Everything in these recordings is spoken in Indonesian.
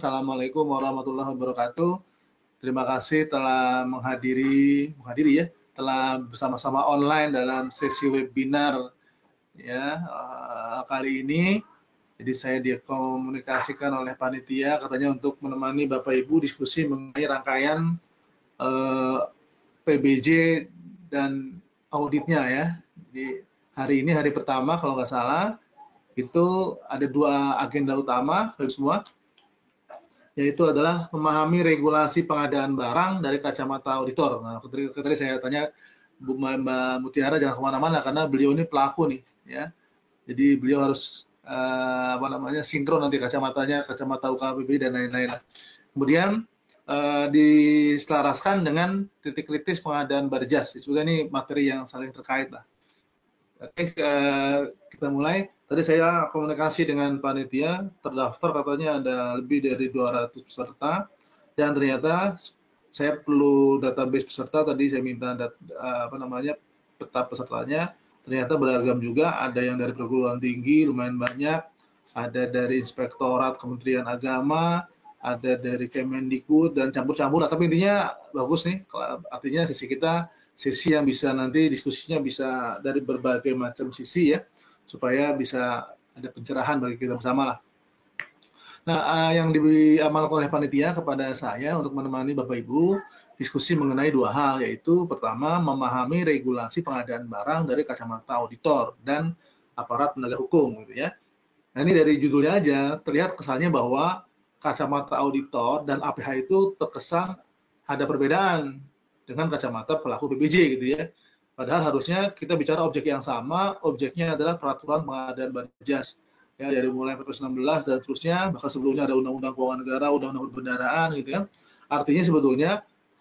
Assalamualaikum warahmatullahi wabarakatuh. Terima kasih telah menghadiri ya, telah bersama-sama online dalam sesi webinar ya kali ini. Jadi saya dikomunikasikan oleh panitia katanya untuk menemani Bapak Ibu diskusi mengenai rangkaian PBJ dan auditnya ya. Jadi hari ini hari pertama kalau nggak salah itu ada dua agenda utama bagi semua, yaitu adalah memahami regulasi pengadaan barang dari kacamata auditor. Nah, tadi saya tanya Mbak Mutiara jangan kemana-mana karena beliau ini pelaku nih, ya. Jadi beliau harus sinkron nanti kacamata UKPB dan lain-lain. Kemudian diselaraskan dengan titik kritis pengadaan barjas. Juga ini materi yang saling terkait lah. Oke, kita mulai. Tadi saya komunikasi dengan panitia, terdaftar katanya ada lebih dari 200 peserta, dan ternyata saya perlu database peserta. Tadi saya minta peta pesertanya, ternyata beragam juga. Ada yang dari perguruan tinggi lumayan banyak, ada dari Inspektorat Kementerian Agama, ada dari Kemendikbud, dan campur-campur. Tapi intinya bagus nih, artinya sesi yang bisa nanti diskusinya bisa dari berbagai macam sisi ya, supaya bisa ada pencerahan bagi kita bersama lah. Nah, yang diamalkan oleh panitia kepada saya untuk menemani Bapak Ibu diskusi mengenai dua hal, yaitu pertama memahami regulasi pengadaan barang dari kacamata auditor dan aparat penegak hukum gitu ya. Nah, ini dari judulnya aja terlihat kesannya bahwa kacamata auditor dan APH itu terkesan ada perbedaan dengan kacamata pelaku PBJ gitu ya. Padahal harusnya kita bicara objek yang sama, objeknya adalah peraturan pengadaan barjas. Ya, dari mulai PP 19 dan seterusnya, bahkan sebelumnya ada Undang-Undang Keuangan Negara, Undang-Undang Perbendaharaan gitu kan. Artinya sebetulnya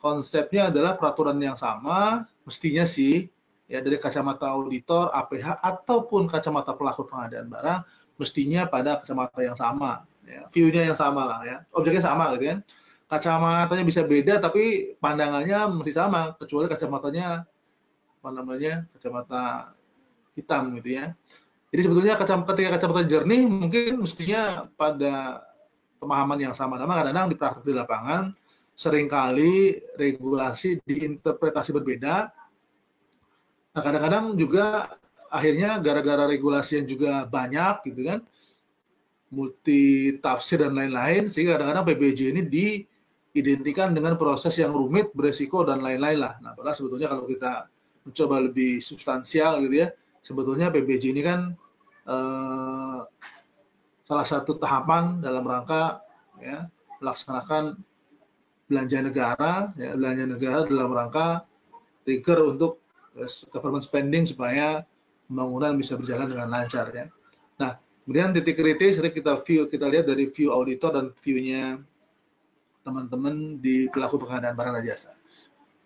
konsepnya adalah peraturan yang sama, mestinya sih ya dari kacamata auditor, APH ataupun kacamata pelaku pengadaan barang mestinya pada kacamata yang sama, ya, view-nya yang sama lah ya, objeknya sama gitu kan. Kacamatanya bisa beda tapi pandangannya mesti sama, kecuali kacamatanya kacamata hitam gitu ya. Jadi sebetulnya ketika kacamata jernih mungkin mestinya pada pemahaman yang sama. Karena kadang-kadang di praktik di lapangan seringkali regulasi diinterpretasi berbeda. Nah, kadang-kadang juga akhirnya gara-gara regulasi yang juga banyak gitu kan, multi tafsir dan lain-lain, sehingga kadang-kadang PBJ ini diidentikan dengan proses yang rumit, beresiko dan lain-lain lah. Nah, padahal sebetulnya kalau kita mencoba lebih substansial gitu ya, sebetulnya PBJ ini kan salah satu tahapan dalam rangka ya, melaksanakan belanja negara, ya, belanja negara dalam rangka trigger untuk government spending supaya pembangunan bisa berjalan dengan lancar ya. Nah, kemudian titik kritis kita lihat dari view auditor dan view-nya teman-teman di pelaku pengadaan barang dan jasa.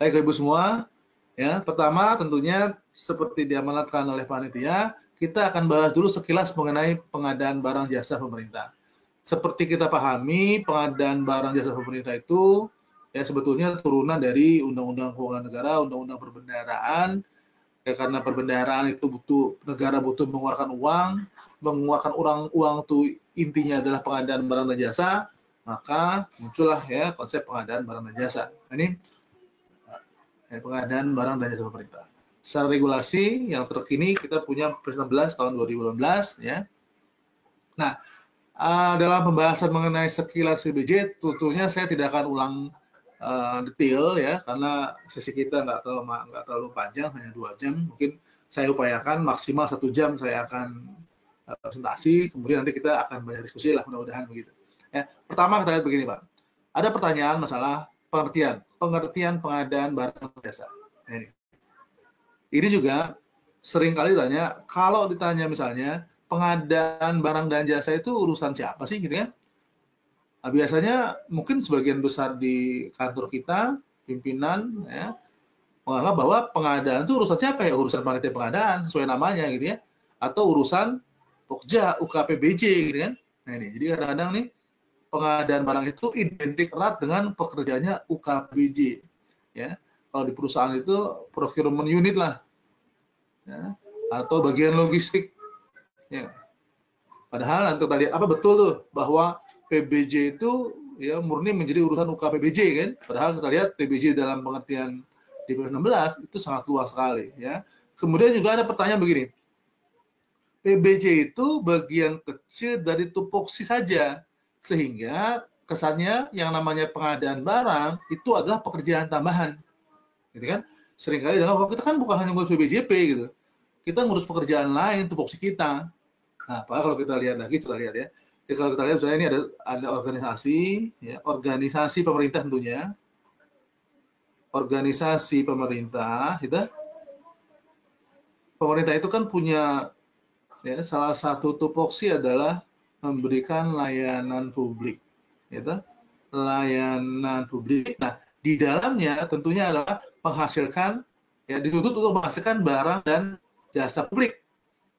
Baik Ibu semua, ya, pertama tentunya seperti diamanatkan oleh panitia, kita akan bahas dulu sekilas mengenai pengadaan barang jasa pemerintah. Seperti kita pahami, pengadaan barang jasa pemerintah itu ya sebetulnya turunan dari Undang-Undang Keuangan Negara, Undang-Undang Perbendaharaan. Ya, karena perbendaharaan itu negara butuh mengeluarkan uang itu intinya adalah pengadaan barang dan jasa, maka muncullah ya konsep pengadaan barang dan jasa. Ini pengadaan barang dan jasa pemerintah. Secara regulasi yang terkini kita punya Perpres 16 tahun 2018 ya. Nah, dalam pembahasan mengenai sekilas PBJ, tentunya saya tidak akan ulang detail ya, karena sesi kita nggak terlalu panjang, hanya 2 jam. Mungkin saya upayakan maksimal 1 jam saya akan presentasi, kemudian nanti kita akan banyak diskusi lah, mudah-mudahan begitu. Ya, pertama kita lihat begini Pak, ada pertanyaan masalah pengertian pengadaan barang dan jasa. Ini juga sering kali ditanya, kalau ditanya misalnya pengadaan barang dan jasa itu urusan siapa sih gitu kan? Nah, biasanya mungkin sebagian besar di kantor kita, pimpinan ya, menganggap bahwa pengadaan itu urusan siapa ya? Urusan panitia pengadaan, sesuai namanya gitu ya. Atau urusan Pokja, UKPBJ gitu kan. Nah ini, jadi kadang-kadang nih pengadaan barang itu identik erat dengan pekerjaannya UKPBJ. Ya. Kalau di perusahaan itu procurement unit lah. Ya. Atau bagian logistik. Ya. Padahal nanti tadi apa betul tuh bahwa PBJ itu ya murni menjadi urusan UKPBJ kan. Padahal kita lihat PBJ dalam pengertian di PP 16 itu sangat luas sekali ya. Kemudian juga ada pertanyaan begini. PBJ itu bagian kecil dari tupoksi saja, sehingga kesannya yang namanya pengadaan barang itu adalah pekerjaan tambahan, gitu kan? Seringkali dengan kita kan bukan hanya ngurus PBJP gitu, kita ngurus pekerjaan lain tupoksi kita. Nah, padahal kalau kita lihat lagi, kita lihat ya. Jadi kalau kita lihat misalnya ini ada organisasi, ya, organisasi pemerintah tentunya, organisasi pemerintah, gitu. Pemerintah itu kan punya ya, salah satu tupoksi adalah memberikan layanan publik, gitu. Layanan publik. Nah, di dalamnya tentunya adalah menghasilkan, ya dituntut untuk menghasilkan barang dan jasa publik,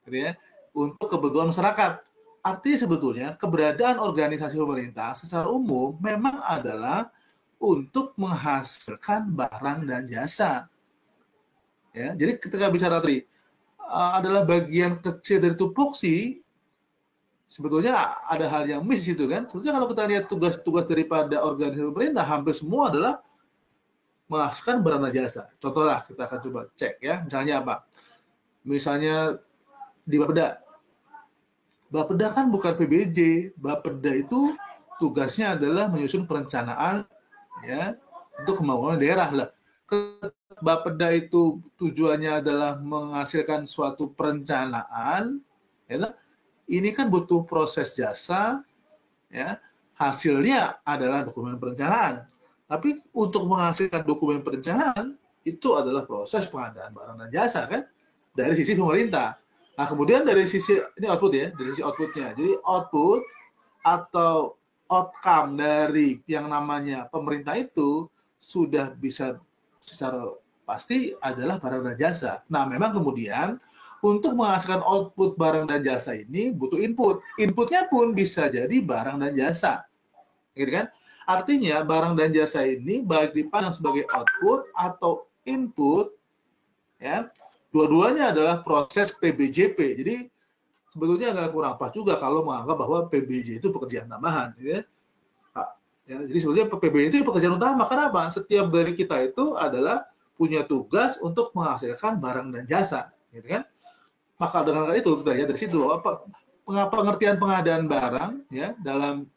gitu ya, untuk kebutuhan masyarakat. Artinya sebetulnya keberadaan organisasi pemerintah secara umum memang adalah untuk menghasilkan barang dan jasa. Ya, jadi ketika bicara tadi adalah bagian kecil dari tupoksi, sebetulnya ada hal yang miss itu kan. Sebetulnya kalau kita lihat tugas-tugas daripada organisasi pemerintah, hampir semua adalah menghasilkan barang dan jasa. Contohnya kita akan coba cek ya, misalnya apa? Misalnya di Bapeda. Bapeda kan bukan PBJ. Bapeda itu tugasnya adalah menyusun perencanaan ya untuk pembangunan daerah lah. Bapeda itu tujuannya adalah menghasilkan suatu perencanaan, ya, ini kan butuh proses jasa, ya, hasilnya adalah dokumen perencanaan. Tapi untuk menghasilkan dokumen perencanaan itu adalah proses pengadaan barang dan jasa kan dari sisi pemerintah. Nah kemudian dari sisi ini output ya, dari sisi outputnya. Jadi output atau outcome dari yang namanya pemerintah itu sudah bisa secara pasti adalah barang dan jasa. Nah memang kemudian untuk menghasilkan output barang dan jasa ini butuh input. Inputnya pun bisa jadi barang dan jasa, gitu kan? Artinya barang dan jasa ini baik dipandang sebagai output atau input, ya, dua-duanya adalah proses PBJP. Jadi sebetulnya agak kurang pas juga kalau menganggap bahwa PBJ itu pekerjaan tambahan, gitu ya. Ya, jadi sebetulnya PBJ itu pekerjaan utama. Kenapa? Setiap dari kita itu adalah punya tugas untuk menghasilkan barang dan jasa, gitu kan? Maka dengan itu kita lihat dari situ apa pengertian pengadaan barang ya dalam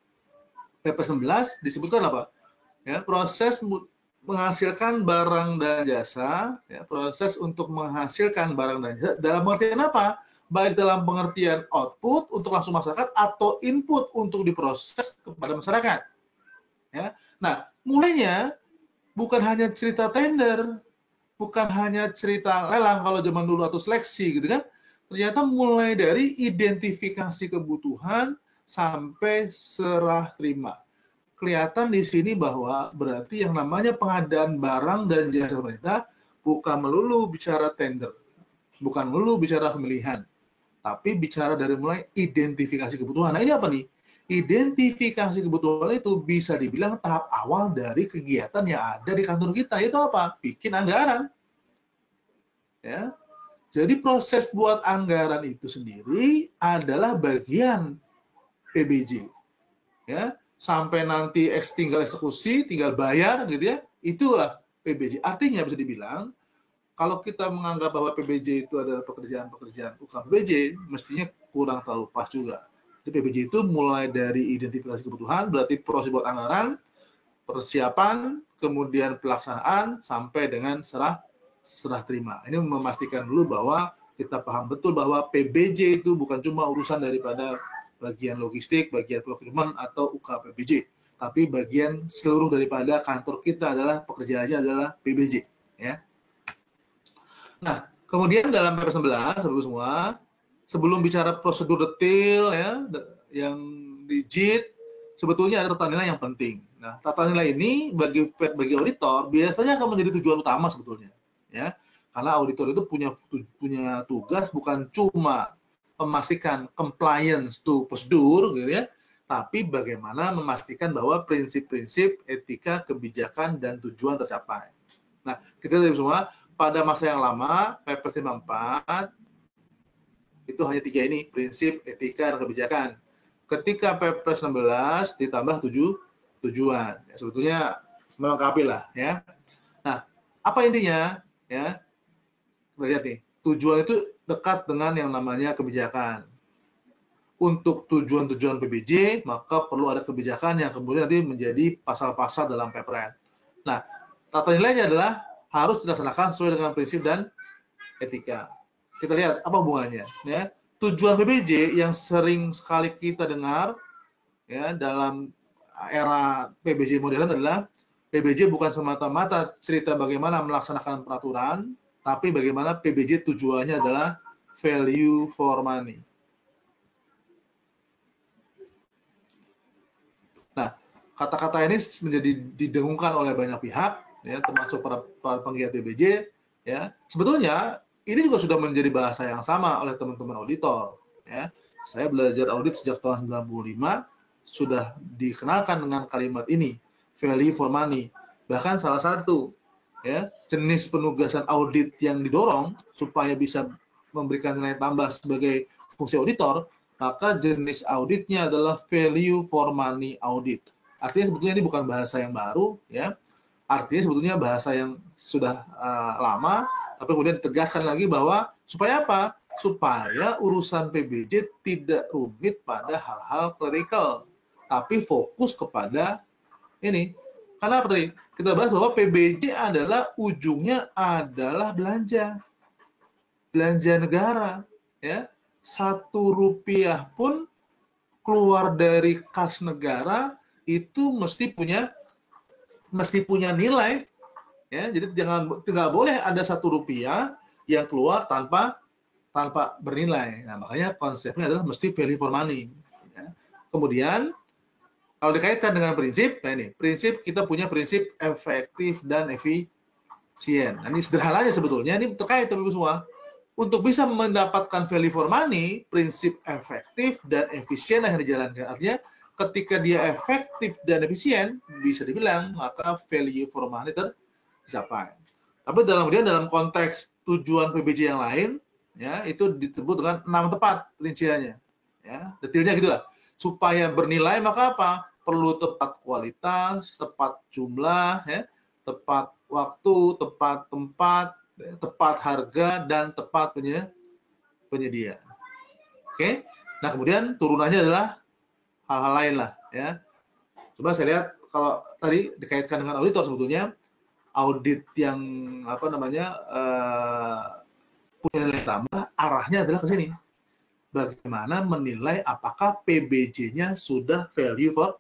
PP 11 disebutkan apa? Ya, proses menghasilkan barang dan jasa, ya, proses untuk menghasilkan barang dan jasa dalam pengertian apa? Baik dalam pengertian output untuk langsung masyarakat atau input untuk diproses kepada masyarakat. Ya. Nah, mulainya bukan hanya cerita tender, bukan hanya cerita lelang kalau zaman dulu atau seleksi gitu kan. Ternyata mulai dari identifikasi kebutuhan sampai serah terima. Kelihatan di sini bahwa berarti yang namanya pengadaan barang dan jasa pemerintah bukan melulu bicara tender, bukan melulu bicara pemilihan, tapi bicara dari mulai identifikasi kebutuhan. Nah ini apa nih? Identifikasi kebutuhan itu bisa dibilang tahap awal dari kegiatan yang ada di kantor kita. Itu apa? Bikin anggaran. Ya. Jadi proses buat anggaran itu sendiri adalah bagian PBJ. Ya. Sampai nanti tinggal eksekusi, tinggal bayar gitu ya. Itulah PBJ. Artinya bisa dibilang kalau kita menganggap bahwa PBJ itu adalah pekerjaan-pekerjaan UKPBJ, mestinya kurang terlalu pas juga. Jadi PBJ itu mulai dari identifikasi kebutuhan, berarti proses buat anggaran, persiapan, kemudian pelaksanaan, sampai dengan serah terima. Ini memastikan dulu bahwa kita paham betul bahwa PBJ itu bukan cuma urusan daripada bagian logistik, bagian procurement, atau UKPBJ, tapi bagian seluruh daripada kantor kita adalah pekerjaannya adalah PBJ. Ya. Nah, kemudian dalam PP 11, semua, sebelum bicara prosedur detail ya yang digit, sebetulnya ada tata nilai yang penting. Nah, tata nilai ini bagi auditor biasanya akan menjadi tujuan utama sebetulnya, ya. Karena auditor itu punya tugas bukan cuma memastikan compliance to prosedur gitu ya, tapi bagaimana memastikan bahwa prinsip-prinsip etika, kebijakan dan tujuan tercapai. Nah, kita lihat semua pada masa yang lama PP 54 itu hanya 3 ini, prinsip, etika, dan kebijakan. Ketika PP 16 ditambah 7 tujuan. Ya, sebetulnya melengkapi lah ya. Nah, apa intinya? Ya, kita lihat nih, tujuan itu dekat dengan yang namanya kebijakan. Untuk tujuan-tujuan PBJ, maka perlu ada kebijakan yang kemudian nanti menjadi pasal-pasal dalam Perpres. Nah, tata nilainya adalah harus dilaksanakan sesuai dengan prinsip dan etika. Kita lihat apa hubungannya. Ya. Tujuan PBJ yang sering sekali kita dengar ya dalam era PBJ modern adalah PBJ bukan semata-mata cerita bagaimana melaksanakan peraturan, tapi bagaimana PBJ tujuannya adalah value for money. Nah, kata-kata ini menjadi didengungkan oleh banyak pihak, ya, termasuk para penggiat PBJ. Ya, sebetulnya ini juga sudah menjadi bahasa yang sama oleh teman-teman auditor. Ya, saya belajar audit sejak tahun 95, sudah dikenalkan dengan kalimat ini, value for money. Bahkan salah satu ya jenis penugasan audit yang didorong supaya bisa memberikan nilai tambah sebagai fungsi auditor, maka jenis auditnya adalah value for money audit. Artinya sebetulnya ini bukan bahasa yang baru, ya. Artinya sebetulnya bahasa yang sudah lama, tapi kemudian ditegaskan lagi bahwa supaya apa? Supaya urusan PBJ tidak rumit pada hal-hal clerical, tapi fokus kepada ini. Karena apa tadi? Kita bahas bahwa PBJ adalah ujungnya adalah belanja negara, ya. Rp1 pun keluar dari kas negara itu mesti punya nilai, ya. Jadi nggak boleh ada Rp1 yang keluar tanpa bernilai. Nah, makanya konsepnya adalah mesti value for money. Ya. Kemudian kalau dikaitkan dengan prinsip, nah ini prinsip kita punya prinsip efektif dan efisien. Nah, ini sederhananya sebetulnya ini terkait tapi semua. Untuk bisa mendapatkan value for money, prinsip efektif dan efisien yang dijalankan. Artinya ketika dia efektif dan efisien, bisa dibilang maka value for money tercapai. Tapi dalam konteks tujuan PBJ yang lain, ya itu disebut dengan 6 tepat rinciannya. Ya, detailnya gitulah. Supaya bernilai maka apa? Perlu tepat kualitas, tepat jumlah, ya, tepat waktu, tepat tempat, tepat harga, dan tepat penyedia. Oke. Nah, kemudian turunannya adalah hal-hal lain lah, ya. Coba saya lihat kalau tadi dikaitkan dengan auditor, sebetulnya audit yang punya nilai tambah arahnya adalah ke sini. Bagaimana menilai apakah PBJ-nya sudah value for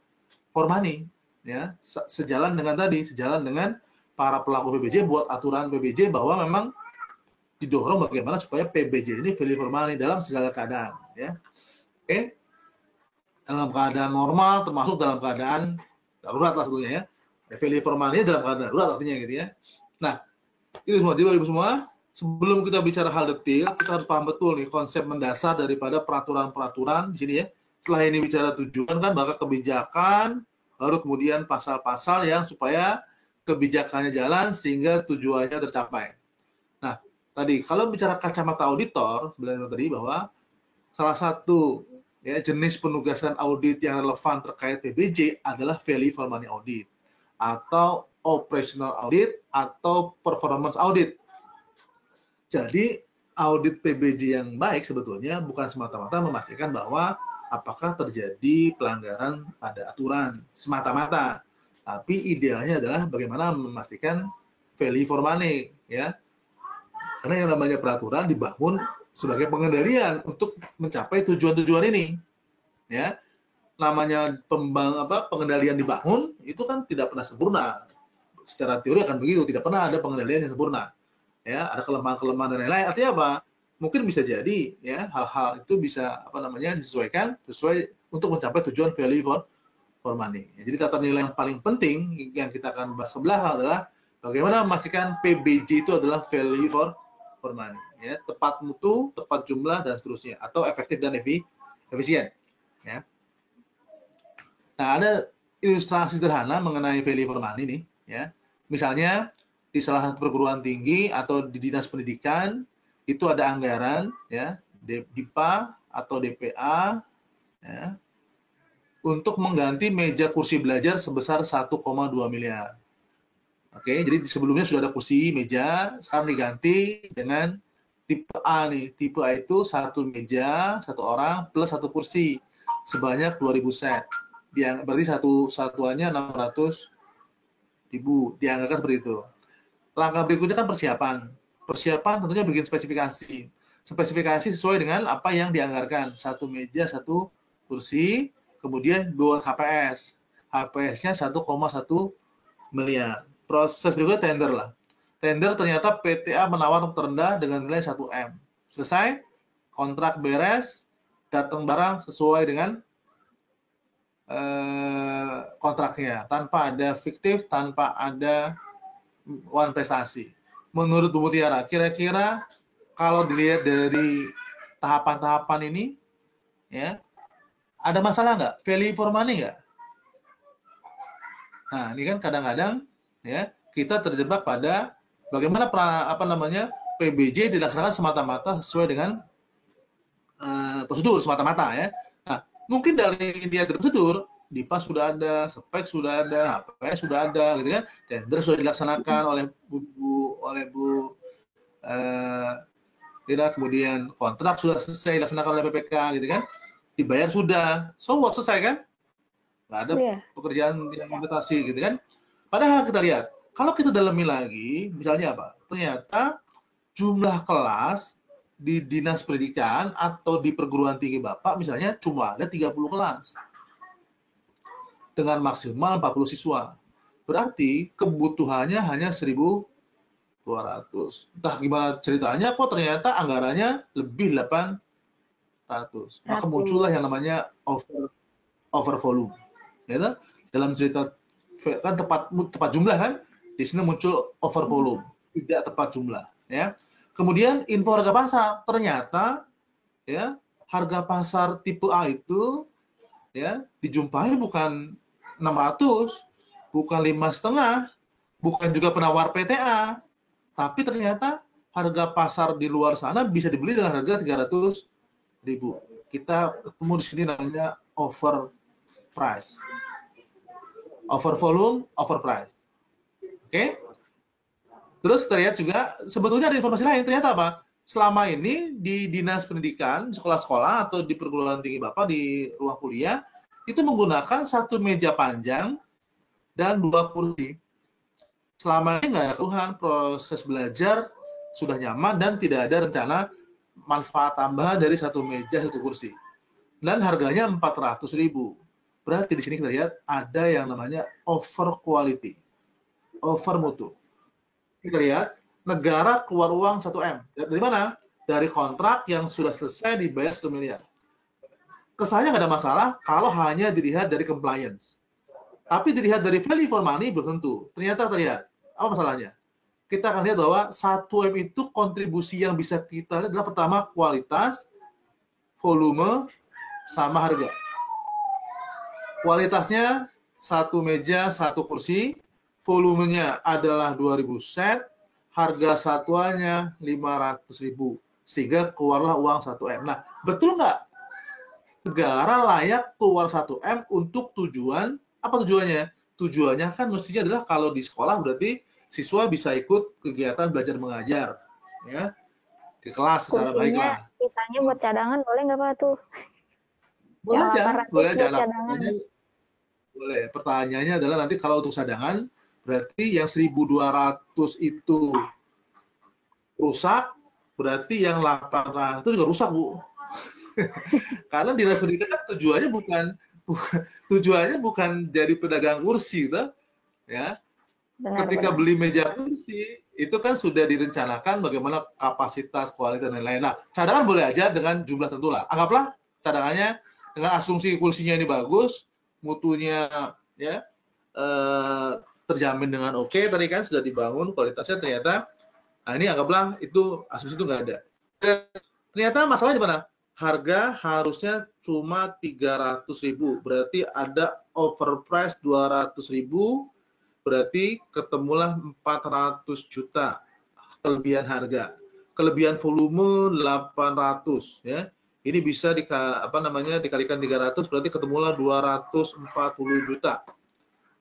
money, ya. Sejalan dengan para pelaku PBJ buat aturan PBJ bahwa memang didorong bagaimana supaya PBJ ini value for money dalam segala keadaan, ya. Oke. Dalam keadaan normal termasuk dalam keadaan darurat lah sebetulnya, ya. Value for money dalam keadaan darurat artinya gitu, ya. Nah, itu semua. Jadi semua, sebelum kita bicara hal detail, kita harus paham betul nih konsep mendasar daripada peraturan-peraturan di sini, ya. Setelah ini bicara tujuan kan, maka kebijakan, baru kemudian pasal-pasal yang supaya kebijakannya jalan sehingga tujuannya tercapai. Nah, tadi kalau bicara kacamata auditor, sebenarnya tadi bahwa salah satu ya jenis penugasan audit yang relevan terkait PBJ adalah value for money audit atau operational audit atau performance audit. Jadi audit PBJ yang baik sebetulnya bukan semata-mata memastikan bahwa apakah terjadi pelanggaran pada aturan semata-mata, tapi idealnya adalah bagaimana memastikan value for money, ya. Karena yang namanya peraturan dibangun sebagai pengendalian untuk mencapai tujuan-tujuan ini, ya. Namanya pengendalian dibangun itu kan tidak pernah sempurna. Secara teori akan begitu, tidak pernah ada pengendalian yang sempurna, ya. Ada kelemahan-kelemahan dan lain-lain. Artinya apa? Mungkin bisa jadi, ya, hal-hal itu bisa disesuaikan sesuai untuk mencapai tujuan value for money. Jadi tata nilai yang paling penting yang kita akan bahas sebelah adalah bagaimana memastikan PBJ itu adalah value for money, ya, tepat mutu, tepat jumlah dan seterusnya, atau efektif dan efisien, ya. Nah, ada ilustrasi sederhana mengenai value for money nih, ya. Misalnya di salah satu perguruan tinggi atau di dinas pendidikan itu ada anggaran, ya, DIPA atau DPA, ya. untuk mengganti meja kursi belajar sebesar 1,2 miliar. Oke, jadi sebelumnya sudah ada kursi, meja, sekarang diganti dengan tipe A nih. Tipe A itu satu meja, satu orang, plus satu kursi, sebanyak 2.000 set. Berarti satuannya 600.000, dianggarkan seperti itu. Langkah berikutnya kan persiapan. Persiapan tentunya bikin spesifikasi. Spesifikasi sesuai dengan apa yang dianggarkan. Satu meja, satu kursi, kemudian buat HPS. HPS-nya 1,1 miliar. Proses berikutnya tender lah. Tender ternyata PTA menawar terendah dengan nilai 1M. Selesai, kontrak beres, datang barang sesuai dengan kontraknya. Tanpa ada fiktif, tanpa ada wan prestasi. Menurut Bu Mutiara, kira-kira kalau dilihat dari tahapan-tahapan ini, ya, ada masalah nggak? Value for money nggak? Nah, ini kan kadang-kadang ya kita terjebak pada bagaimana PBJ dilaksanakan semata-mata sesuai dengan prosedur semata-mata ya. Nah, mungkin dari dia prosedur, DIPA sudah ada, spek sudah ada, HPS sudah ada, gitu kan? Tender sudah dilaksanakan oleh Bu kemudian kontrak sudah selesai dilaksanakan oleh PPK, gitu kan? Dibayar sudah, so what, selesai kan? Nggak ada pekerjaan yang investasi, gitu kan? Padahal kita lihat, kalau kita dalami lagi, misalnya apa? Ternyata jumlah kelas di dinas pendidikan atau di perguruan tinggi Bapak misalnya cuma ada 30 kelas dengan maksimal 40 siswa. Berarti kebutuhannya hanya 1.200. Entah gimana ceritanya kok ternyata anggarannya lebih 800. Maka muncullah yang namanya over volume. Ya, dalam cerita kan tepat jumlah kan, di sini muncul over volume, tidak tepat jumlah ya. Kemudian info harga pasar, ternyata ya harga pasar tipe A itu ya dijumpai bukan 600, bukan 5,5, bukan juga penawar PTA, tapi ternyata harga pasar di luar sana bisa dibeli dengan harga 300.000. Kita ketemu di sini namanya over price. Over volume, over price. Oke? Terus terlihat juga sebetulnya ada informasi lain. Ternyata apa? Selama ini di dinas pendidikan, sekolah-sekolah atau di perguruan tinggi Bapak di ruang kuliah itu menggunakan satu meja panjang dan 2 kursi. Selama ini nggak ada keluhan, proses belajar sudah nyaman dan tidak ada rencana manfaat tambahan dari satu meja, satu kursi. Dan harganya 400.000. Berarti di sini kita lihat ada yang namanya over quality, over mutu. Kita lihat negara keluar uang 1M. Dari mana? Dari kontrak yang sudah selesai dibayar 1 miliar. Kesannya nggak ada masalah kalau hanya dilihat dari compliance. Tapi dilihat dari value for money belum tentu. Ternyata terlihat. Apa masalahnya? Kita akan lihat bahwa 1M itu kontribusi yang bisa kita lihat adalah pertama kualitas, volume, sama harga. Kualitasnya satu meja, satu kursi, volumenya adalah 2.000 set, harga satuannya 500.000, sehingga keluarlah uang 1M. Nah, betul nggak? Negara layak keluar 1M untuk tujuan, apa tujuannya? Tujuannya kan mestinya adalah kalau di sekolah berarti siswa bisa ikut kegiatan belajar mengajar, ya, di kelas secara baik lah. Sisanya buat cadangan boleh nggak Pak tuh? Boleh aja, boleh aja. Boleh. Pertanyaannya adalah nanti kalau untuk cadangan, berarti yang 1.200 itu rusak, berarti yang 800 juga rusak, Bu. Karena dinas pendidikan tujuannya bukan jadi pedagang kursi, gitu, ya. Ketika beli meja kursi, itu kan sudah direncanakan bagaimana kapasitas, kualitas, dan lain-lain. Nah, cadangan boleh aja dengan jumlah tertentu lah. Anggaplah cadangannya dengan asumsi kursinya ini bagus, mutunya ya terjamin dengan oke, tadi kan sudah dibangun kualitasnya ternyata. Nah, ini anggaplah itu asumsi itu nggak ada. Ternyata masalahnya di mana? Harga harusnya cuma 300.000, berarti ada overprice 200.000, berarti ketemulah 400 juta kelebihan harga. Kelebihan volume 800 ya. Ini bisa dikalikan 300, berarti ketemulah 240 juta.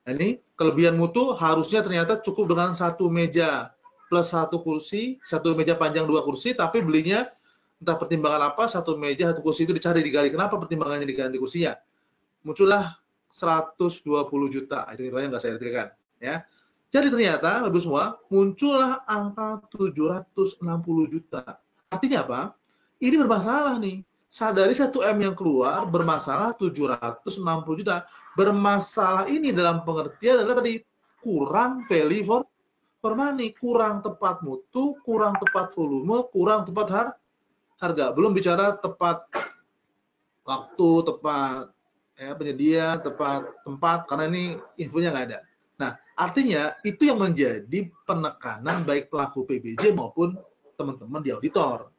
Nah, ini kelebihan mutu harusnya ternyata cukup dengan satu meja plus satu kursi, satu meja panjang dua kursi, tapi belinya entah pertimbangan apa, satu meja satu kursi itu dicari digali. Kenapa pertimbangannya diganti kursinya? Muncullah 120 juta. Itu nilainya nggak saya detailkan, ya. Jadi ternyata Bapak semua muncullah angka 760 juta. Artinya apa? Ini bermasalah nih. Dari 1M yang keluar bermasalah 760 juta. Bermasalah ini dalam pengertian adalah tadi kurang value for money, kurang tepat mutu, kurang tepat volume, kurang tepat harga. Belum bicara tepat waktu, tepat penyedia, tepat tempat, karena ini infonya nggak ada. Nah, artinya itu yang menjadi penekanan baik pelaku PBJ maupun teman-teman di auditor.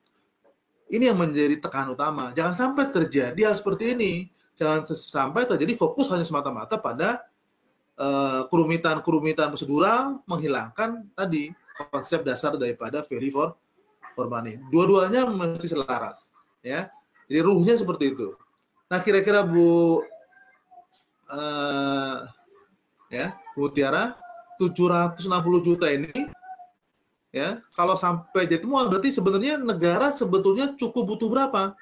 Ini yang menjadi tekanan utama. Jangan sampai terjadi hal seperti ini. Jangan sampai terjadi fokus hanya semata-mata pada kerumitan prosedural, menghilangkan tadi konsep dasar daripada value for money. Dua-duanya mesti selaras, ya. Jadi ruhnya seperti itu. Nah, kira-kira Bu Tiara, 760 juta ini, ya, kalau sampai jadi temuan berarti sebenarnya negara sebetulnya cukup butuh berapa?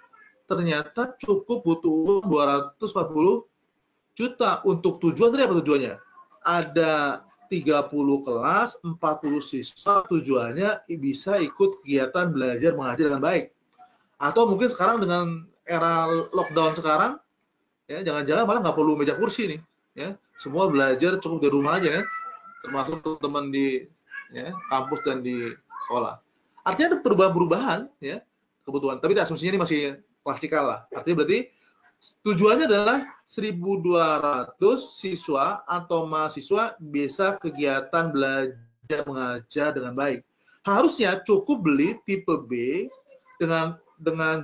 Ternyata cukup butuh 240 juta untuk tujuan tadi apa tujuannya? Ada 30 kelas, 40 siswa, tujuannya bisa ikut kegiatan belajar mengajar dengan baik. Atau mungkin sekarang dengan era lockdown sekarang, ya jangan-jangan malah nggak perlu meja kursi nih, ya semua belajar cukup di rumah aja, kan, termasuk teman-teman di kampus dan di sekolah. Artinya ada perubahan-perubahan, ya kebutuhan. Tapi asumsinya ini masih klasikal lah. Artinya berarti tujuannya adalah 1.200 siswa atau mahasiswa bisa kegiatan belajar mengajar dengan baik. Harusnya cukup beli tipe B dengan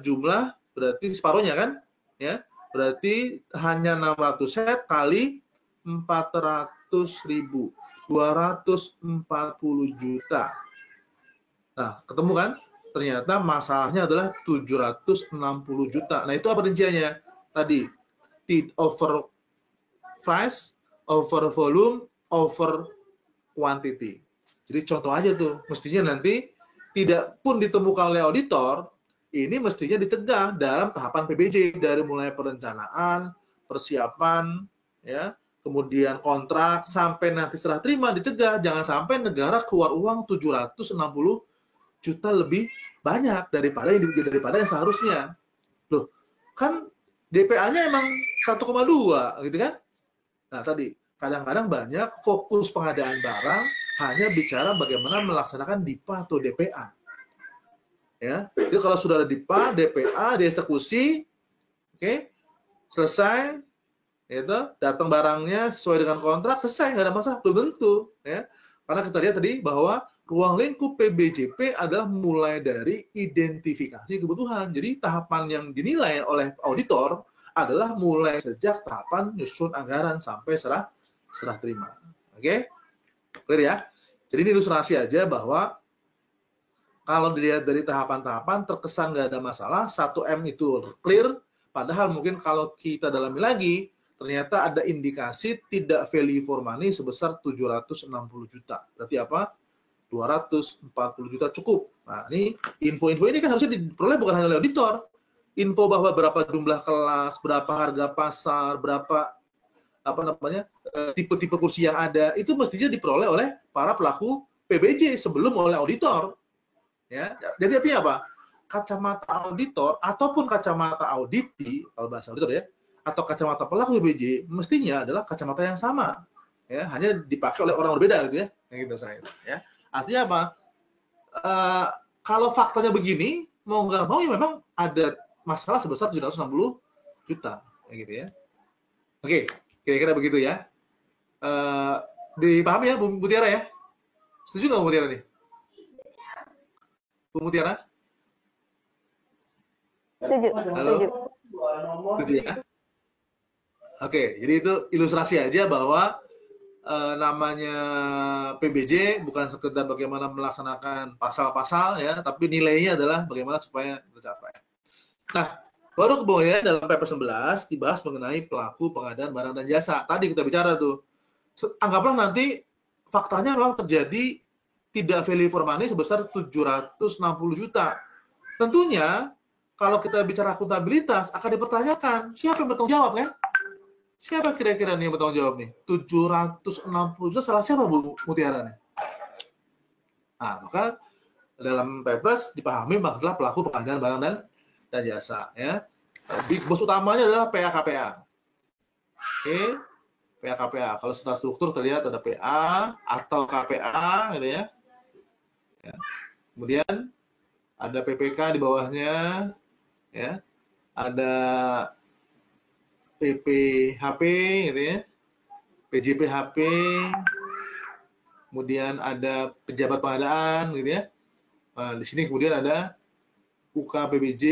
jumlah berarti separuhnya, kan, ya. Berarti hanya 600 set kali 400.000. 240 juta. Nah, ketemu kan? Ternyata masalahnya adalah 760 juta. Nah, itu apa rinciannya? Tadi, over price, over volume, over quantity. Jadi contoh aja tuh, mestinya nanti tidak pun ditemukan oleh auditor, ini mestinya dicegah dalam tahapan PBJ dari mulai perencanaan, persiapan, ya, kemudian kontrak, sampai nanti serah terima dicegah. Jangan sampai negara keluar uang 760 juta lebih banyak daripada yang seharusnya. Loh, kan DPA-nya emang 1,2 gitu kan? Nah, tadi kadang-kadang banyak fokus pengadaan barang hanya bicara bagaimana melaksanakan DIPA atau DPA. Ya, jadi kalau sudah ada DIPA, DPA, dieksekusi, oke, selesai, itu datang barangnya sesuai dengan kontrak, selesai, nggak ada masalah. Belum tentu, ya, karena kita lihat tadi bahwa ruang lingkup PBJP adalah mulai dari identifikasi kebutuhan. Jadi tahapan yang dinilai oleh auditor adalah mulai sejak tahapan nyusun anggaran sampai serah terima. Oke, clear ya? Jadi ini ilustrasi aja bahwa kalau dilihat dari tahapan-tahapan terkesan nggak ada masalah, 1M itu clear, padahal mungkin kalau kita dalami lagi, ternyata ada indikasi tidak value for money sebesar 760 juta. Berarti apa? 240 juta cukup. Nah, ini info-info ini kan harusnya diperoleh bukan hanya oleh auditor. Info bahwa berapa jumlah kelas, berapa harga pasar, berapa tipe-tipe kursi yang ada, itu mestinya diperoleh oleh para pelaku PBJ sebelum oleh auditor. Ya, jadi artinya apa? Kacamata auditor ataupun kacamata auditi, kalau bahasa auditor ya, atau kacamata pelaku PBJ mestinya adalah kacamata yang sama, ya, hanya dipakai oleh orang berbeda gitu ya, yang gitu saya. Ya, artinya apa? Kalau faktanya begini, mau nggak mau ya memang ada masalah sebesar 760 juta, ya gitu ya. Oke, kira-kira begitu ya. Dipahami ya, Bu Tiara ya? Setuju nggak Bu Tiara nih? Bu Mutiara? Setuju. Halo? Setuju ya? Oke, jadi itu ilustrasi aja bahwa namanya PBJ bukan sekedar bagaimana melaksanakan pasal-pasal ya, tapi nilainya adalah bagaimana supaya tercapai. Nah, Baru kemudian dalam PP 11 dibahas mengenai pelaku pengadaan barang dan jasa. Tadi kita bicara tuh. Anggaplah nanti faktanya memang terjadi tidak value for money sebesar 760 juta. Tentunya kalau kita bicara akuntabilitas akan dipertanyakan siapa yang bertanggung jawab kan? Siapa kira-kira nih yang bertanggung jawab nih? 760 juta salah siapa Bu Mutiara nih? Nah, maka dalam Perpres dipahami maksudnya pelaku pengadaan barang dan jasa ya. Big boss utamanya adalah PA-KPA. Oke, PA-KPA. Kalau setelah struktur terlihat ada PA atau KPA gitu ya. Kemudian ada PPK di bawahnya ya. Ada PPHP gitu ya. PJPHP. Kemudian ada pejabat pengadaan gitu ya. Nah, di sini kemudian ada UKPBJ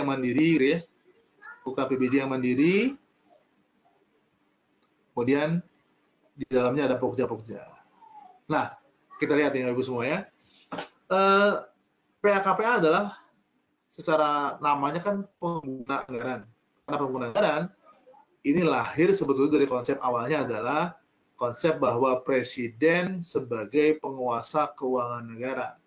yang mandiri gitu ya. UKPBJ yang mandiri. Kemudian di dalamnya ada pokja-pokja. Nah, kita lihat ya Ibu semua ya. PA-KPA adalah secara namanya kan pengguna anggaran. Karena pengguna anggaran ini lahir sebetulnya dari konsep awalnya adalah konsep bahwa presiden sebagai penguasa keuangan negara.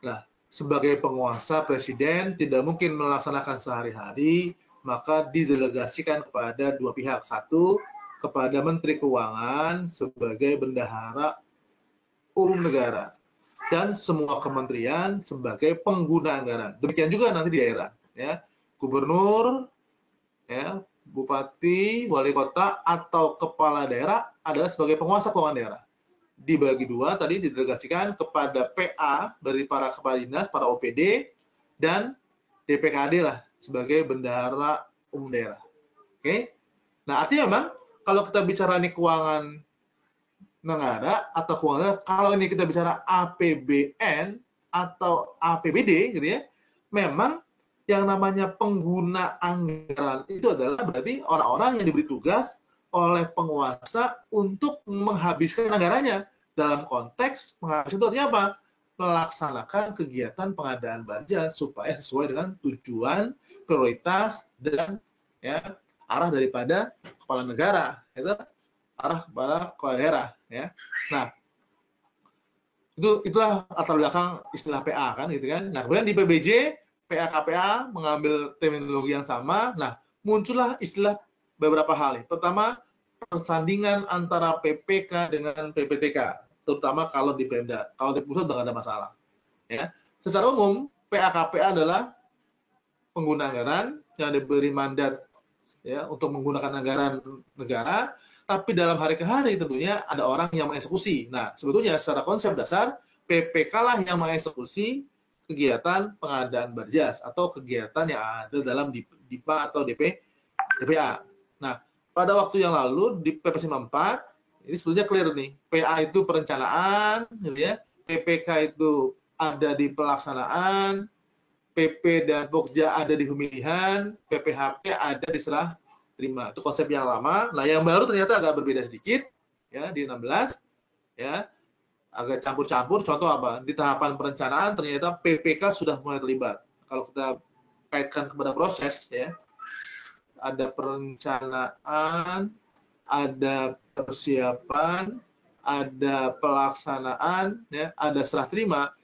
Nah, sebagai penguasa presiden tidak mungkin melaksanakan sehari-hari, maka didelegasikan kepada dua pihak. Satu, kepada Menteri Keuangan sebagai bendahara umum negara. Dan semua kementerian sebagai pengguna anggaran. Demikian juga nanti di daerah. Ya. Gubernur, ya, bupati, wali kota, atau kepala daerah adalah sebagai penguasa keuangan daerah. Dibagi dua, tadi didelegasikan kepada PA dari para kepala dinas, para OPD, dan DPKD lah sebagai bendahara umum daerah. Oke? Nah, artinya memang kalau kita bicara ini keuangan negara atau keuangan negara, kalau ini kita bicara APBN atau APBD gitu ya, memang yang namanya pengguna anggaran itu adalah berarti orang-orang yang diberi tugas oleh penguasa untuk menghabiskan anggarannya. Dalam konteks menghabiskan itu artinya apa? Melaksanakan kegiatan pengadaan barang supaya sesuai dengan tujuan, prioritas, dan ya, arah daripada kepala negara. Itu arah kepada kepala daerah. Ya. Nah, itulah latar belakang istilah PA kan gitu kan. Nah, kemudian di PBJ PA-KPA mengambil terminologi yang sama. Nah, muncullah istilah beberapa hal. Pertama, persandingan antara PPK dengan PPTK, terutama kalau di Pemda. Kalau di pusat tidak ada masalah. Ya. Secara umum, PA-KPA adalah pengguna anggaran yang diberi mandat ya untuk menggunakan anggaran negara, tapi dalam hari ke hari tentunya ada orang yang mengeksekusi. Nah, sebetulnya secara konsep dasar, PPK lah yang mengeksekusi kegiatan pengadaan barjas atau kegiatan yang ada dalam DIPA atau DPA. Nah, pada waktu yang lalu di PP 94 ini sebetulnya clear nih. PA itu perencanaan, ya. PPK itu ada di pelaksanaan, PP dan Pokja ada di pemilihan, PPHP ada di serah terima. Itu konsep yang lama. Nah, yang baru ternyata agak berbeda sedikit, ya di 16, ya. Agak campur-campur, contoh apa? Di tahapan perencanaan ternyata PPK sudah mulai terlibat. Kalau kita kaitkan kepada proses, ya, ada perencanaan, ada persiapan, ada pelaksanaan, ya, ada serah terima.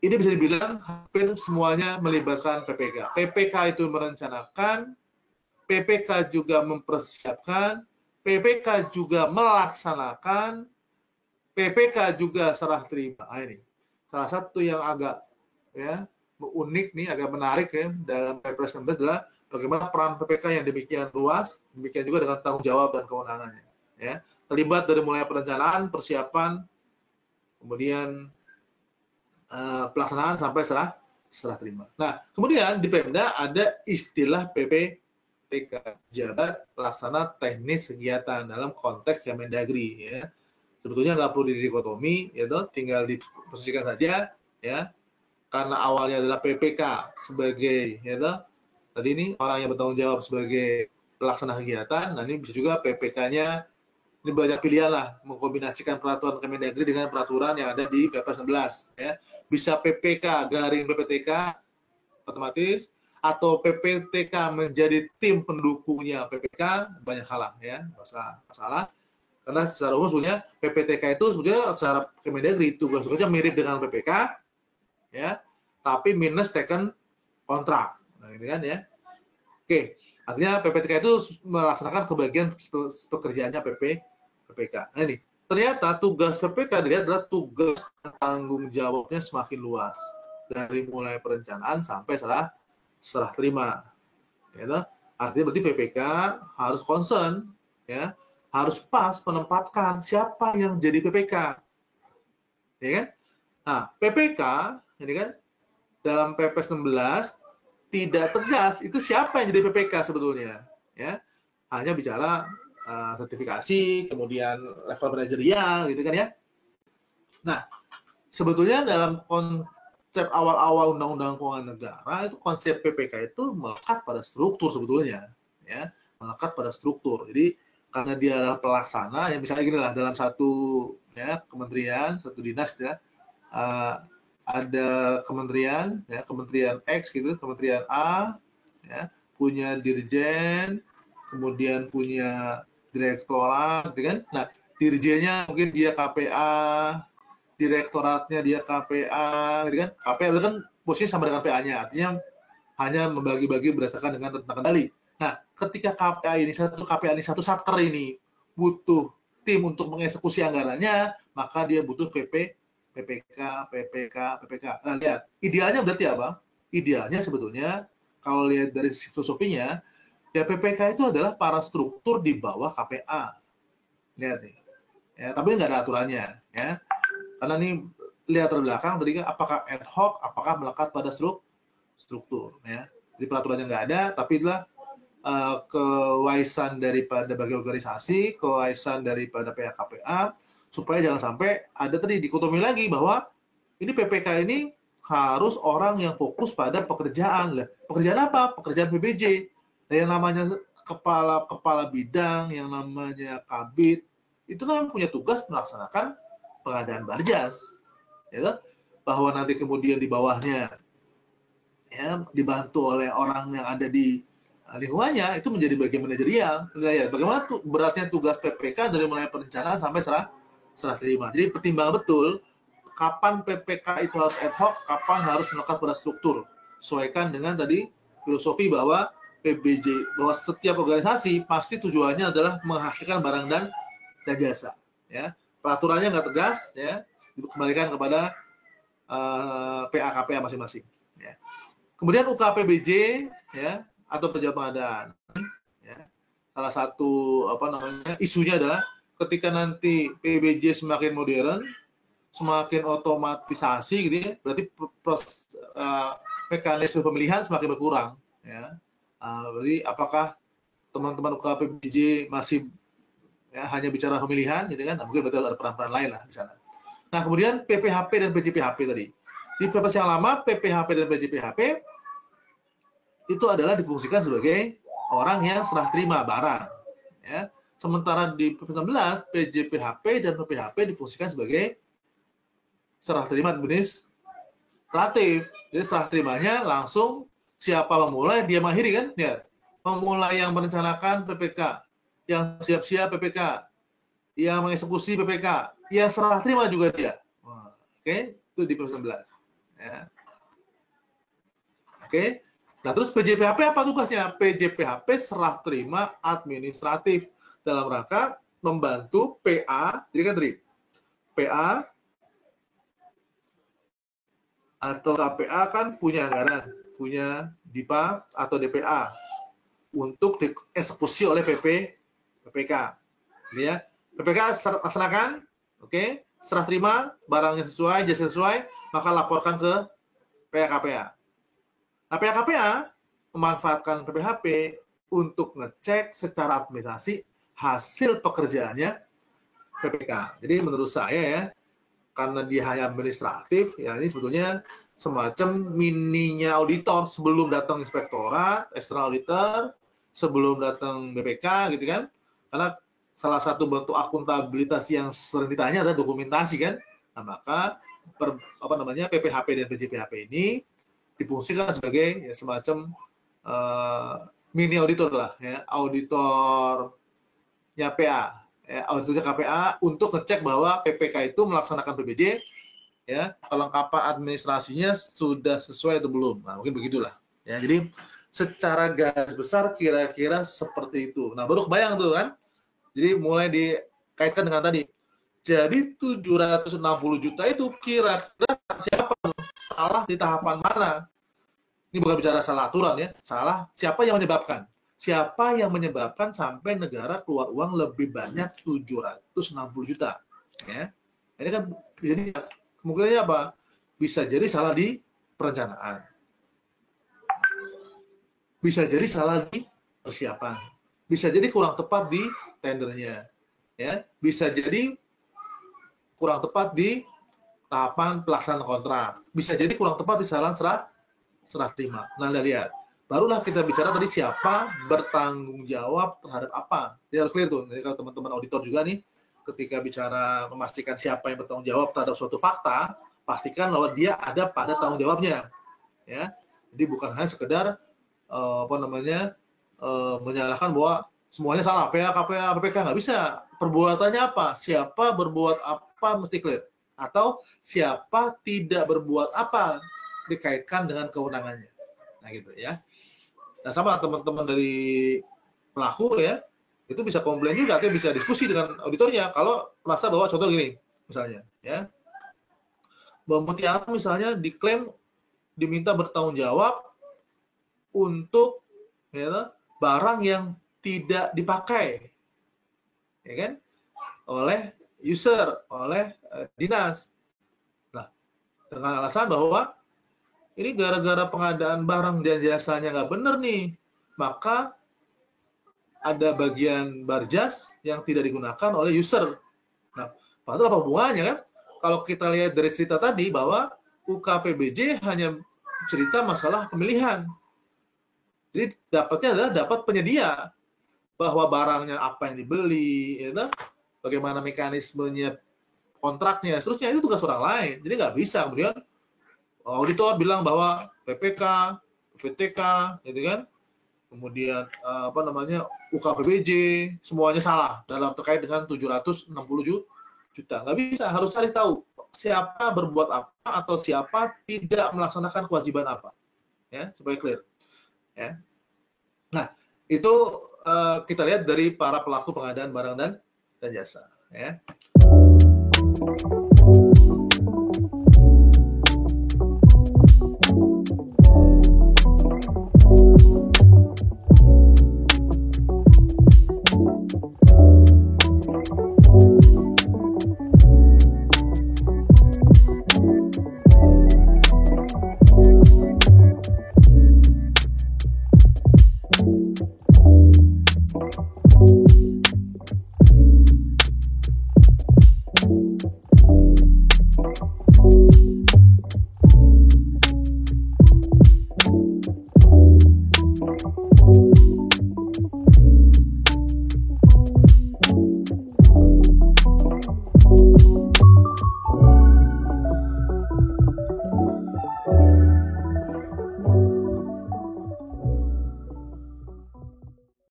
Ini bisa dibilang hampir semuanya melibatkan PPK. PPK itu merencanakan, PPK juga mempersiapkan, PPK juga melaksanakan, PPK juga serah terima. Nah, ini salah satu yang agak ya unik nih, agak menarik ya dalam Perpres 16 adalah bagaimana peran PPK yang demikian luas, demikian juga dengan tanggung jawab dan kewenangannya. Ya, terlibat dari mulai perencanaan, persiapan, kemudian pelaksanaan sampai serah terima. Nah, kemudian di Pemda ada istilah PPTK, Jabat Pelaksana Teknis Kegiatan dalam konteks Kemendagri. Ya. Sebetulnya nggak perlu didikotomi, ya toh, tinggal diposisikan saja, ya. Karena awalnya adalah PPK sebagai, ya toh, tadi ini orang yang bertanggung jawab sebagai pelaksana kegiatan. Nah, ini bisa juga PPK-nya ini banyak pilihan lah, mengkombinasikan peraturan Kemendagri dengan peraturan yang ada di Perpres 16. Ya. Bisa PPK garing PPTK otomatis, atau PPTK menjadi tim pendukungnya PPK, banyak hal ya, masalah. Karena secara umum sebenarnya PPTK itu sebenarnya secara Kemendagri tugas-tugasnya mirip dengan PPK, ya, tapi minus taken kontrak, nah, ini kan ya. Oke, artinya PPTK itu melaksanakan kebagian pekerjaannya PPK. Nah ini, ternyata tugas PPK dilihat adalah tugas tanggung jawabnya semakin luas, dari mulai perencanaan sampai serah terima. Ya, artinya berarti PPK harus concern, ya, harus pas menempatkan siapa yang jadi PPK, ya kan? Nah, PPK ini kan dalam PP 19 tidak tegas itu siapa yang jadi PPK sebetulnya, ya. Hanya bicara sertifikasi, kemudian level manajerial, gitu kan ya. Nah, sebetulnya dalam konsep awal-awal Undang-Undang Keuangan Negara itu konsep PPK itu melekat pada struktur sebetulnya, ya, melekat pada struktur. Jadi karena dia adalah pelaksana, ya misalnya gini lah, dalam satu ya kementerian, satu dinas ya, ada kementerian, ya kementerian X gitu, kementerian A, ya punya dirjen, kemudian punya direktorat, gitu kan? Nah, dirjennya mungkin dia KPA, direktoratnya dia KPA, gitu kan? KPA itu kan posisinya sama dengan PA-nya, artinya hanya membagi-bagi berdasarkan dengan rentang kendali. Nah, ketika KPA ini satu satker ini butuh tim untuk mengeksekusi anggarannya, maka dia butuh PPK. Nah, lihat, idealnya berarti apa? Idealnya sebetulnya kalau lihat dari filosofinya, ya PPK itu adalah para struktur di bawah KPA. Lihat nih. Ya, tapi nggak ada aturannya, ya. Karena ini lihat terbelakang tadi apakah ad hoc, apakah melekat pada struktur, ya. Jadi peraturannya nggak ada, tapi itulah kewaisan daripada bagi organisasi, kewaisan daripada PHKPA, supaya jangan sampai ada tadi dikotomi lagi bahwa ini PPK ini harus orang yang fokus pada pekerjaan. Lah, pekerjaan apa? Pekerjaan PBJ. Nah, yang namanya kepala bidang, yang namanya kabid, itu kan punya tugas melaksanakan pengadaan barjas, ya, bahwa nanti kemudian di bawahnya ya dibantu oleh orang yang ada di lingkungannya, itu menjadi bagian manajerial. Ya, bagaimana beratnya tugas PPK dari mulai perencanaan sampai serah terima. Jadi pertimbangan betul kapan PPK itu harus ad hoc, kapan harus melekat pada struktur. Sesuaikan dengan tadi filosofi bahwa PBJ, bahwa setiap organisasi pasti tujuannya adalah menghasilkan barang dan jasa. Ya, peraturannya nggak tegas, ya, dikembalikan kepada PA-KPA masing-masing. Ya. Kemudian UKPBJ, ya, atau pejabat pengadaan. Ya. Salah satu isunya adalah ketika nanti PBJ semakin modern, semakin otomatisasi gitu ya, berarti mekanisme pemilihan semakin berkurang. Ya. Berarti apakah teman-teman UKPBJ masih ya, hanya bicara pemilihan, gitu kan? Nah, mungkin berarti ada peran-peran lain lah di sana. Nah, kemudian PPHP dan PJPHP tadi. Di PP yang lama, PPHP dan PJPHP itu adalah difungsikan sebagai orang yang serah terima barang. Ya. Sementara di PP 19, PJPHP dan PPHP difungsikan sebagai serah terima administratif. Jadi serah terimanya langsung siapa memulai, dia mengakhiri kan? Ya. Memulai yang merencanakan PPK, yang siap-siap PPK, yang mengeksekusi PPK, yang serah terima juga dia. Oke, itu di PP 19. Ya. Oke. Nah, terus PJPHP apa tugasnya? PJPHP serah terima administratif dalam rangka membantu PA, jadi kan tadi PA atau KPA kan punya anggaran, punya DIPA atau DPA untuk dieksekusi oleh PPK. Ya, PPK laksanakan, oke, serah terima barangnya sesuai, jasa sesuai, maka laporkan ke PA-KPA. Nah, PA-KPA memanfaatkan PPHP untuk ngecek secara administrasi hasil pekerjaannya PPK. Jadi menurut saya ya, karena dia hanya administratif, ya ini sebetulnya semacam mininya auditor sebelum datang inspektorat, external auditor, sebelum datang BPK gitu kan. Karena salah satu bentuk akuntabilitas yang sering ditanya adalah dokumentasi kan. Nah, maka PPHP dan PJPHP ini difungsikan sebagai ya, semacam mini auditor lah, ya, auditornya PA, ya, auditornya KPA untuk ngecek bahwa PPK itu melaksanakan PBJ, ya, kelengkapan administrasinya sudah sesuai atau belum. Nah, mungkin begitulah. Ya, jadi secara garis besar kira-kira seperti itu. Nah, baru kebayang tuh kan. Jadi mulai dikaitkan dengan tadi. Jadi 760 juta itu kira-kira siapa salah di tahapan mana? Ini bukan bicara salah aturan ya, salah siapa yang menyebabkan? Siapa yang menyebabkan sampai negara keluar uang lebih banyak 760 juta? Ya. Ini kan jadi kemungkinannya apa? Bisa jadi salah di perencanaan. Bisa jadi salah di persiapan. Bisa jadi kurang tepat di tendernya. Ya, bisa jadi kurang tepat di tahapan pelaksanaan kontrak. Bisa jadi kurang tepat di saluran serah terima. Nah, lihat. Barulah kita bicara tadi siapa bertanggung jawab terhadap apa. Dia harus clear tuh. Jadi kalau teman-teman auditor juga nih, ketika bicara memastikan siapa yang bertanggung jawab terhadap suatu fakta, pastikan bahwa dia ada pada tanggung jawabnya. Ya. Jadi bukan hanya sekedar menyalahkan bahwa semuanya salah, PA, KPA, PPK, nggak bisa. Perbuatannya apa? Siapa berbuat apa mesti clear. Atau siapa tidak berbuat apa dikaitkan dengan kewenangannya. Nah gitu ya. Nah sama teman-teman dari pelaku ya, itu bisa komplain juga, artinya bisa diskusi dengan auditornya. Kalau merasa bahwa contoh gini, misalnya ya, Mbak Mutia misalnya diklaim diminta bertanggung jawab untuk ya, barang yang tidak dipakai, ya kan, oleh user, oleh dinas. Nah, dengan alasan bahwa ini gara-gara pengadaan barang dan jasanya nggak benar nih, maka ada bagian barjas yang tidak digunakan oleh user. Nah, padahal apa hubungannya kan? Kalau kita lihat dari cerita tadi bahwa UKPBJ hanya cerita masalah pemilihan. Jadi dapatnya adalah dapat penyedia, bahwa barangnya apa yang dibeli, ya, bagaimana mekanismenya kontraknya, seterusnya itu tugas orang lain. Jadi nggak bisa kemudian auditor bilang bahwa PPK, PPTK, gitu kan, kemudian UKPBJ semuanya salah dalam terkait dengan 760 juta. Nggak bisa, harus cari tahu siapa berbuat apa atau siapa tidak melaksanakan kewajiban apa, ya, supaya clear. Ya. Nah, itu kita lihat dari para pelaku pengadaan barang dan jasa. Ya.